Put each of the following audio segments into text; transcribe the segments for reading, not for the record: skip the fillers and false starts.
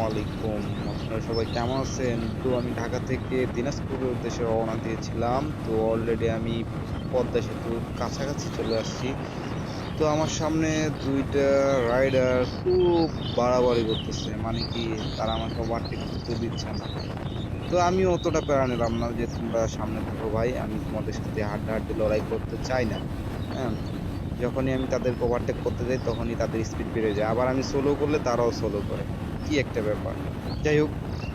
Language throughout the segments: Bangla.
আলাইকুম। আপনারা সবাই কেমন আছেন? তো আমি ঢাকা থেকে দিনাজপুরের উদ্দেশ্যে রওনা দিয়েছিলাম। তো অলরেডি আমি পদ্মা সেতুর কাছাকাছি চলে আসছি। তো আমার সামনে ২ টা রাইডার খুব বাড়াবাড়ি করতেছে। মানে কি, তারা আমাকে ওভারটেক করতে দিচ্ছে না। তো আমি অতটা প্যারা নিলাম না যে তোমরা সামনে থাকো ভাই, আমি তোমাদের সাথে হাড্ডাহাড্ডি লড়াই করতে চাই না। হ্যাঁ? যখনই আমি তাদেরকে ওভারটেক করতে যাই তখনই তাদের স্পিড বেড়ে যায়, আবার আমি সোলো করলে তারাও সোলো করে। কি একটা ব্যাপার! যাই হোক,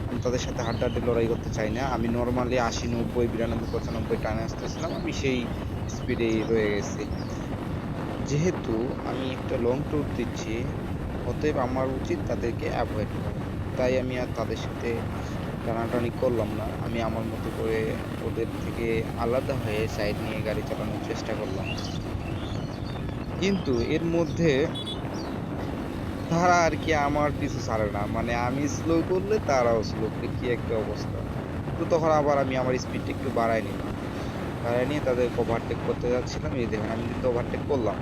আমি তাদের সাথে হাড্ডাহাড্ডি লড়াই করতে চাই না। আমি নর্মালি ৮০, ৯০, ৯২, ৯৫ টানে আসতেছিলাম, আমি সেই স্পিডেই রয়ে গেছি। যেহেতু আমি একটা লং ট্যুর দিচ্ছি, অতএব আমার উচিত তাদেরকে অ্যাভয়েড করা। তাই আমি আর তাদের সাথে টানাটানি করলাম না। আমি আমার মতো করে ওদের থেকে আলাদা হয়ে সাইড নিয়ে গাড়ি চালানোর চেষ্টা করলাম। কিন্তু এর মধ্যে তারা আর কি আমার পিছু ছাড়ে না, মানে আমি স্লো করলে তারাও স্লো করে, কি একটা অবস্থা! তো তখন আবার আমি আমার স্পিডটা একটু বাড়াই নিলাম, বাড়াই নিয়ে তাদেরকে ওভারটেক করতে যাচ্ছিলাম। এই দেখেন আমি কিন্তু ওভারটেক করলাম।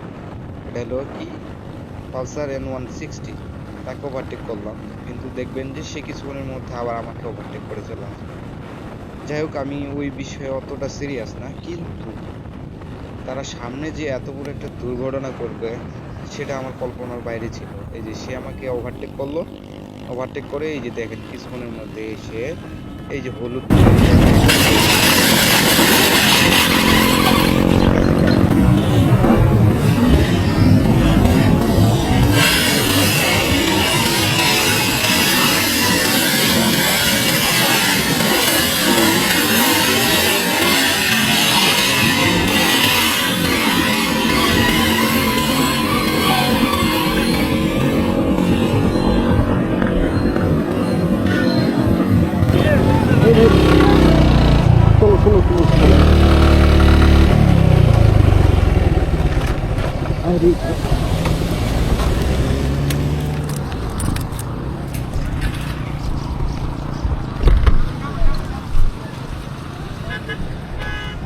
এটা হলো কি, পালসার N160, তাকে ওভারটেক করলাম। কিন্তু দেখবেন যে সে কিছুক্ষণের মধ্যে আবার আমাকে ওভারটেক করে চলে আসবে। যাই হোক, আমি ওই বিষয়ে অতটা সিরিয়াস না, কিন্তু তারা সামনে যে এত বড় একটা দুর্ঘটনা করবে সেটা আমার কল্পনার বাইরে ছিল। এই যে সে আমাকে ওভারটেক করলো, ওভারটেক করে এই যে দেখেন কিছুক্ষণের মধ্যে এসে এই যে হলুদ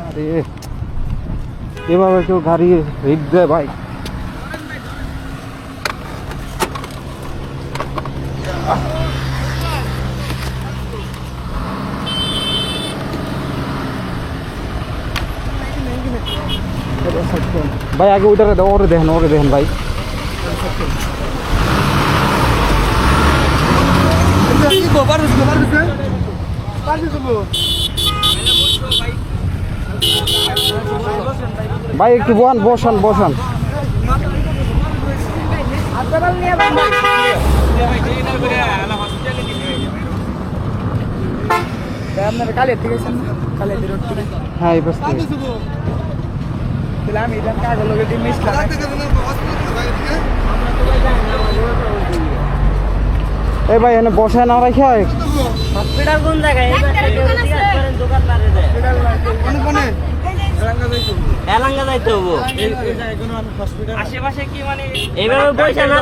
আরে এভাবে কেউ গাড়ি রিড দেয় ভাই? ভাই আগে ওইটারে দেন, ওরে দেখেন ভাই। ভাই একটু বসান। আপনারা কালের থেকে আছেন না? কালের রোড থেকে? হ্যাঁ, এই পাশ থেকে। তাহলে আমি এটা কাগজ লগে দিয়ে মিশলাম। এই ভাই এনে বসে না রাখা হসপিটাল কোন জায়গায়? দোকান পারে যায় এলাঙ্গা যাইতে হবো। আশেপাশে কি মানে এইভাবে পয়সা না